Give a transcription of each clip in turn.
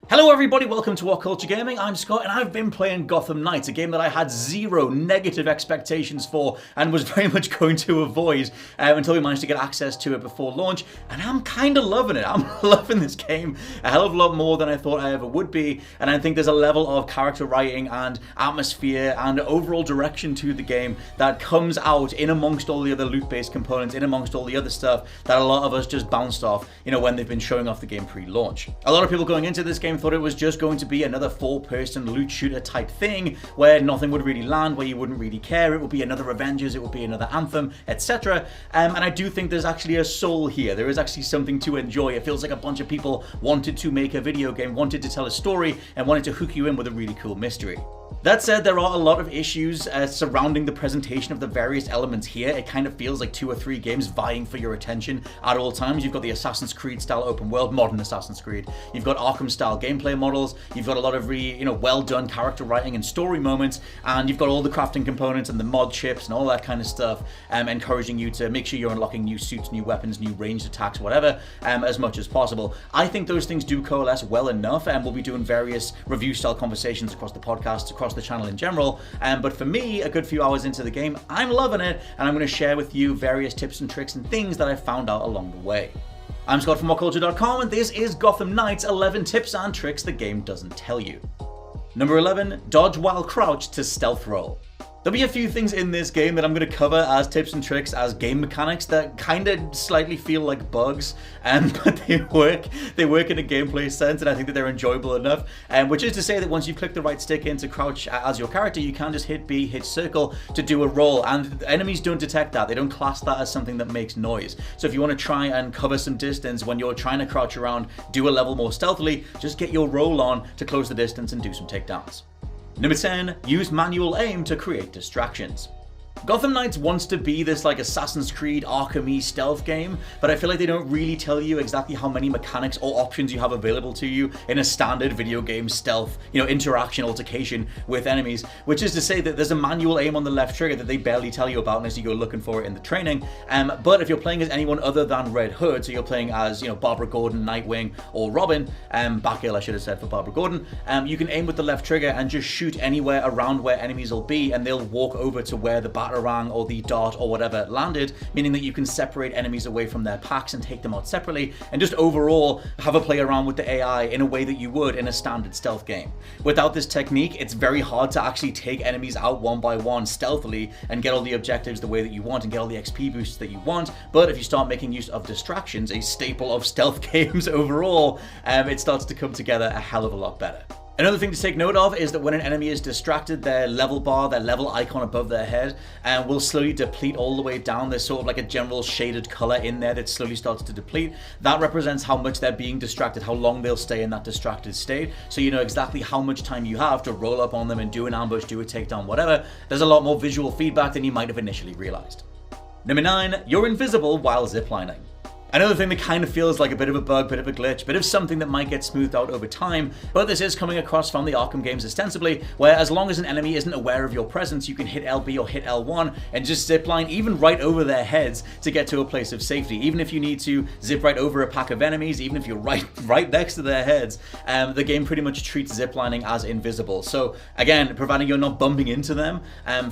Hello everybody, welcome to WhatCulture Gaming. I'm Scott and I've been playing Gotham Knights, a game that I had zero negative expectations for and was very much going to avoid until we managed to get access to it before launch, and I'm kind of loving it. I'm loving this game a hell of a lot more than I thought I ever would be, and I think there's a level of character writing and atmosphere and overall direction to the game that comes out in amongst all the other loot-based components, in amongst all the other stuff that a lot of us just bounced off, when they've been showing off the game pre-launch. A lot of people going into this game thought it was just going to be another four-person loot shooter type thing where nothing would really land, where you wouldn't really care. It would be another Avengers, it would be another Anthem, etc. And I do think there's actually a soul here. There is actually something to enjoy. It feels like a bunch of people wanted to make a video game, wanted to tell a story, and wanted to hook you in with a really cool mystery. That said, there are a lot of issues surrounding the presentation of the various elements here. It kind of feels like 2 or 3 games vying for your attention at all times. You've got the Assassin's Creed style open world, modern Assassin's Creed. You've got Arkham style gameplay models. You've got a lot of really, well done character writing and story moments. And you've got all the crafting components and the mod chips and all that kind of stuff, encouraging you to make sure you're unlocking new suits, new weapons, new ranged attacks, whatever, as much as possible. I think those things do coalesce well enough, and we'll be doing various review style conversations across the podcast, across the channel in general, but for me, a good few hours into the game, I'm loving it, and I'm going to share with you various tips and tricks and things that I found out along the way. I'm Scott from WhatCulture.com, and this is Gotham Knights 11 tips and tricks the game doesn't tell you. Number 11, dodge while crouched to stealth roll. There'll be a few things in this game that I'm going to cover as tips and tricks, as game mechanics that kind of slightly feel like bugs, but they work in a gameplay sense, and I think that they're enjoyable enough, which is to say that once you click the right stick in to crouch as your character, you can just hit B, hit circle to do a roll, and enemies don't detect that. They don't class that as something that makes noise. So if you want to try and cover some distance when you're trying to crouch around, do a level more stealthily, just get your roll on to close the distance and do some takedowns. Number 10, use manual aim to create distractions. Gotham Knights wants to be this like Assassin's Creed Arkham-y stealth game, but I feel like they don't really tell you exactly how many mechanics or options you have available to you in a standard video game stealth, interaction altercation with enemies, which is to say that there's a manual aim on the left trigger that they barely tell you about unless you go looking for it in the training. But if you're playing as anyone other than Red Hood, so you're playing as, Barbara Gordon, Nightwing, or Robin, Batgirl I should have said for Barbara Gordon, you can aim with the left trigger and just shoot anywhere around where enemies will be, and they'll walk over to where the batarang or the dart or whatever landed, meaning that you can separate enemies away from their packs and take them out separately, and just overall have a play around with the AI in a way that you would in a standard stealth game. Without this technique, it's very hard to actually take enemies out one by one stealthily and get all the objectives the way that you want and get all the XP boosts that you want. But if you start making use of distractions, a staple of stealth games overall, it starts to come together a hell of a lot better. Another thing to take note of is that when an enemy is distracted, their level bar, their level icon above their head, will slowly deplete all the way down. There's sort of like a general shaded color in there that slowly starts to deplete. That represents how much they're being distracted, how long they'll stay in that distracted state. So you know exactly how much time you have to roll up on them and do an ambush, do a takedown, whatever. There's a lot more visual feedback than you might have initially realized. Number 9, you're invisible while ziplining. Another thing that kind of feels like a bit of a bug, bit of a glitch, bit of something that might get smoothed out over time, but this is coming across from the Arkham games ostensibly, where as long as an enemy isn't aware of your presence, you can hit LB or hit L1 and just zipline even right over their heads to get to a place of safety. Even if you need to zip right over a pack of enemies, even if you're right next to their heads, the game pretty much treats ziplining as invisible. So again, providing you're not bumping into them,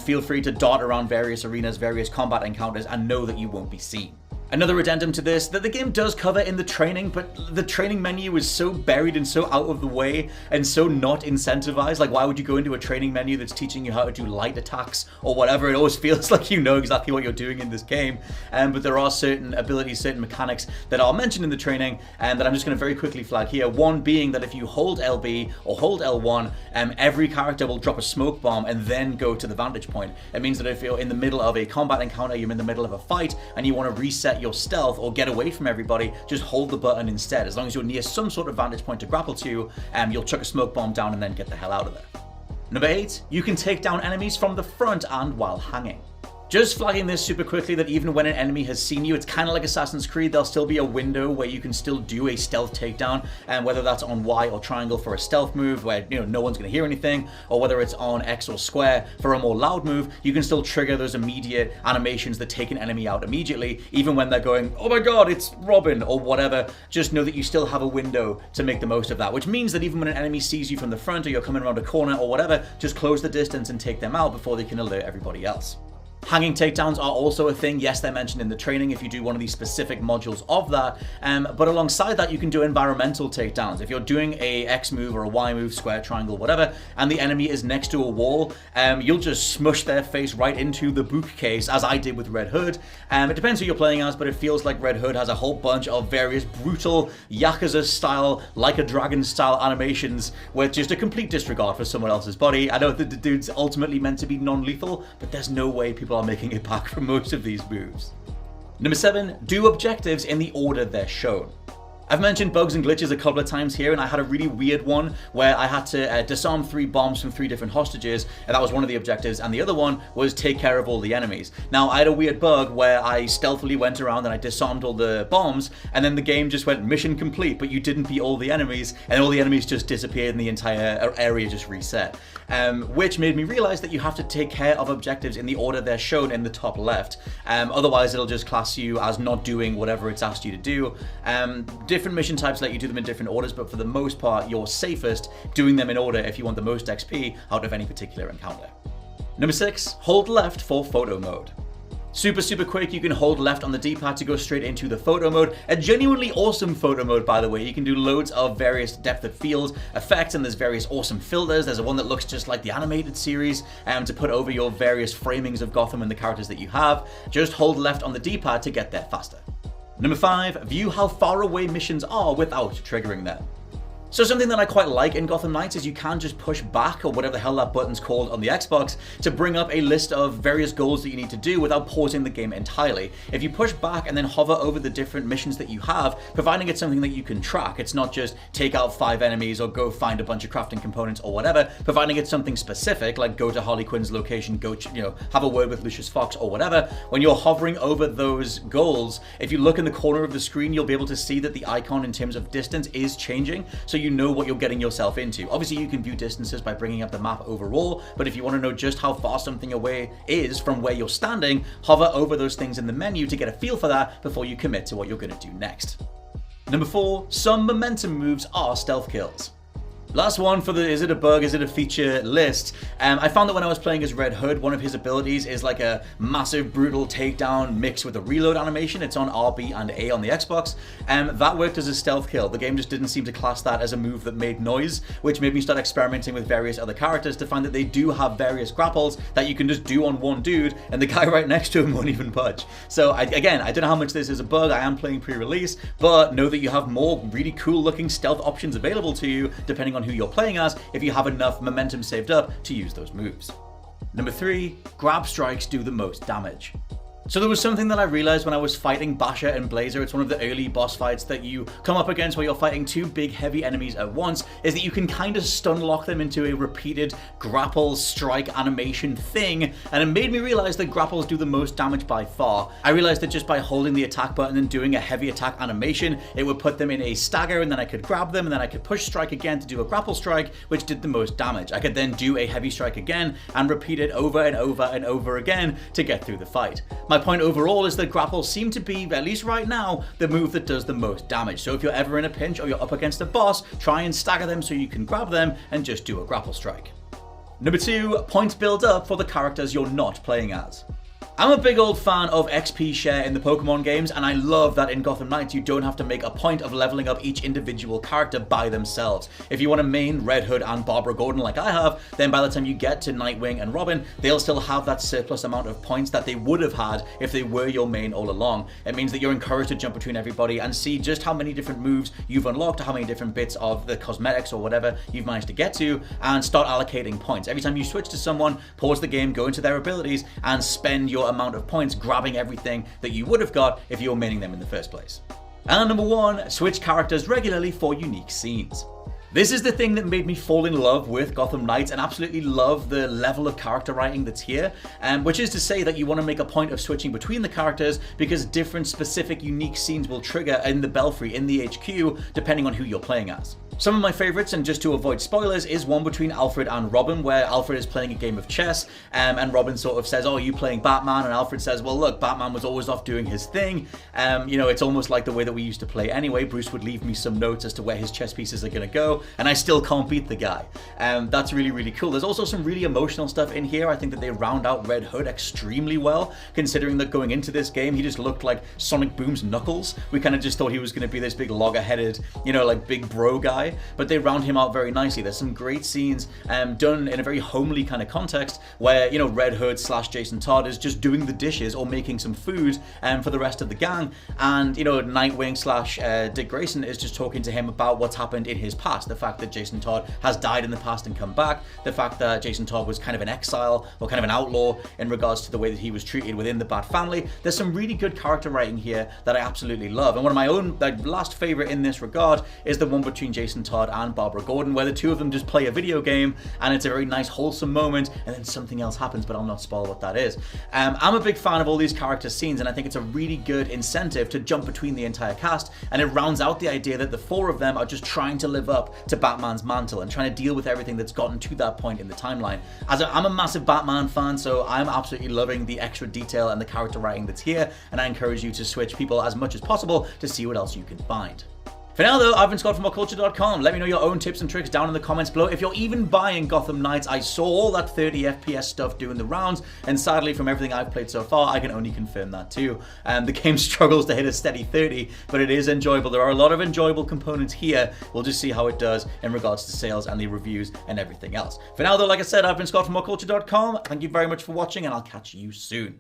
feel free to dart around various arenas, various combat encounters, and know that you won't be seen. Another addendum to this that the game does cover in the training, but the training menu is so buried and so out of the way and so not incentivized. Like, why would you go into a training menu that's teaching you how to do light attacks or whatever? It always feels like you know exactly what you're doing in this game. But there are certain abilities, certain mechanics that are mentioned in the training and that I'm just going to very quickly flag here. One being that if you hold LB or hold L1, every character will drop a smoke bomb and then go to the vantage point. It means that if you're in the middle of a combat encounter, you're in the middle of a fight, and you want to reset your stealth or get away from everybody, just hold the button instead. As long as you're near some sort of vantage point to grapple to, you'll chuck a smoke bomb down and then get the hell out of there. Number 8, you can take down enemies from the front and while hanging. Just flagging this super quickly that even when an enemy has seen you, it's kind of like Assassin's Creed, there'll still be a window where you can still do a stealth takedown, and whether that's on Y or triangle for a stealth move where no one's going to hear anything, or whether it's on X or square for a more loud move, you can still trigger those immediate animations that take an enemy out immediately, even when they're going, oh my god, it's Robin, or whatever. Just know that you still have a window to make the most of that, which means that even when an enemy sees you from the front or you're coming around a corner or whatever, just close the distance and take them out before they can alert everybody else. Hanging takedowns are also a thing. Yes, they're mentioned in the training if you do one of these specific modules of that, but alongside that you can do environmental takedowns. If you're doing a X move or a Y move, square, triangle, whatever, and the enemy is next to a wall, you'll just smush their face right into the bookcase, as I did with Red Hood. It depends who you're playing as, but it feels like Red Hood has a whole bunch of various brutal Yakuza style, like a dragon style animations with just a complete disregard for someone else's body. I know that the dude's ultimately meant to be non-lethal, but there's no way people are making it back from most of these moves. Number 7, do objectives in the order they're shown. I've mentioned bugs and glitches a couple of times here, and I had a really weird one where I had to disarm 3 bombs from 3 different hostages, and that was one of the objectives, and the other one was take care of all the enemies. Now, I had a weird bug where I stealthily went around and I disarmed all the bombs, and then the game just went mission complete, but you didn't beat all the enemies, and all the enemies just disappeared and the entire area just reset. Which made me realize that you have to take care of objectives in the order they're shown in the top left. Otherwise, it'll just class you as not doing whatever it's asked you to do. Different mission types let you do them in different orders, but for the most part, you're safest doing them in order if you want the most XP out of any particular encounter. Number 6, hold left for photo mode. Super quick, you can hold left on the D-pad to go straight into the photo mode. A genuinely awesome photo mode, by the way. You can do loads of various depth of field effects, and there's various awesome filters. There's one that looks just like the animated series to put over your various framings of Gotham and the characters that you have. Just hold left on the D-pad to get there faster. Number 5, view how far away missions are without triggering them. So something that I quite like in Gotham Knights is you can just push back, or whatever the hell that button's called on the Xbox, to bring up a list of various goals that you need to do without pausing the game entirely. If you push back and then hover over the different missions that you have, providing it's something that you can track, it's not just take out 5 enemies or go find a bunch of crafting components or whatever, providing it's something specific, like go to Harley Quinn's location, go have a word with Lucius Fox or whatever. When you're hovering over those goals, if you look in the corner of the screen, you'll be able to see that the icon in terms of distance is changing, so you know what you're getting yourself into. Obviously, you can view distances by bringing up the map overall, but if you want to know just how far something away is from where you're standing, hover over those things in the menu to get a feel for that before you commit to what you're going to do next. Number 4, some momentum moves are stealth kills. Last one for the is it a bug, is it a feature list. I found that when I was playing as Red Hood, one of his abilities is like a massive brutal takedown mixed with a reload animation. It's on RB and A on the Xbox. That worked as a stealth kill. The game just didn't seem to class that as a move that made noise, which made me start experimenting with various other characters to find that they do have various grapples that you can just do on one dude, and the guy right next to him won't even budge. So I don't know how much this is a bug. I am playing pre-release, but know that you have more really cool looking stealth options available to you depending on who you're playing as, if you have enough momentum saved up to use those moves. Number 3, grab strikes do the most damage. So there was something that I realized when I was fighting Basher and Blazer. It's one of the early boss fights that you come up against where you're fighting 2 big heavy enemies at once, is that you can kind of stun lock them into a repeated grapple strike animation thing, and it made me realize that grapples do the most damage by far. I realized that just by holding the attack button and doing a heavy attack animation, it would put them in a stagger, and then I could grab them, and then I could push strike again to do a grapple strike, which did the most damage. I could then do a heavy strike again and repeat it over and over and over again to get through the fight. My point overall is that grapples seem to be, at least right now, the move that does the most damage. So if you're ever in a pinch or you're up against a boss, try and stagger them so you can grab them and just do a grapple strike. Number 2, points build up for the characters you're not playing as. I'm a big old fan of XP share in the Pokemon games, and I love that in Gotham Knights you don't have to make a point of leveling up each individual character by themselves. If you want to main Red Hood and Barbara Gordon like I have, then by the time you get to Nightwing and Robin, they'll still have that surplus amount of points that they would have had if they were your main all along. It means that you're encouraged to jump between everybody and see just how many different moves you've unlocked, or how many different bits of the cosmetics or whatever you've managed to get to, and start allocating points. Every time you switch to someone, pause the game, go into their abilities, and spend your amount of points grabbing everything that you would have got if you were maining them in the first place. And number 1, switch characters regularly for unique scenes. This is the thing that made me fall in love with Gotham Knights and absolutely love the level of character writing that's here, which is to say that you want to make a point of switching between the characters because different specific unique scenes will trigger in the Belfry, in the HQ, depending on who you're playing as. Some of my favorites, and just to avoid spoilers, is one between Alfred and Robin, where Alfred is playing a game of chess, and Robin sort of says, oh, are you playing Batman? And Alfred says, well, look, Batman was always off doing his thing. It's almost like the way that we used to play anyway. Bruce would leave me some notes as to where his chess pieces are going to go, and I still can't beat the guy. That's really, really cool. There's also some really emotional stuff in here. I think that they round out Red Hood extremely well, considering that going into this game, he just looked like Sonic Boom's Knuckles. We kind of just thought he was going to be this big logger-headed, big bro guy. But they round him out very nicely. There's some great scenes done in a very homely kind of context where, Red Hood / Jason Todd is just doing the dishes or making some food for the rest of the gang. And, Nightwing / Dick Grayson is just talking to him about what's happened in his past. The fact that Jason Todd has died in the past and come back. The fact that Jason Todd was kind of an exile or kind of an outlaw in regards to the way that he was treated within the Bat family. There's some really good character writing here that I absolutely love. And one of my own last favorite in this regard is the one between Jason Todd and Barbara Gordon, where the two of them just play a video game and it's a very nice wholesome moment, and then something else happens, but I'll not spoil what that is. I'm a big fan of all these character scenes, and I think it's a really good incentive to jump between the entire cast, and it rounds out the idea that the four of them are just trying to live up to Batman's mantle and trying to deal with everything that's gotten to that point in the timeline. I'm a massive Batman fan, so I'm absolutely loving the extra detail and the character writing that's here, and I encourage you to switch people as much as possible to see what else you can find. For now though, I've been Scott from WhatCulture.com. Let me know your own tips and tricks down in the comments below. If you're even buying Gotham Knights, I saw all that 30 FPS stuff doing the rounds, and sadly from everything I've played so far, I can only confirm that too. The game struggles to hit a steady 30, but it is enjoyable. There are a lot of enjoyable components here. We'll just see how it does in regards to sales and the reviews and everything else. For now though, like I said, I've been Scott from WhatCulture.com. Thank you very much for watching, and I'll catch you soon.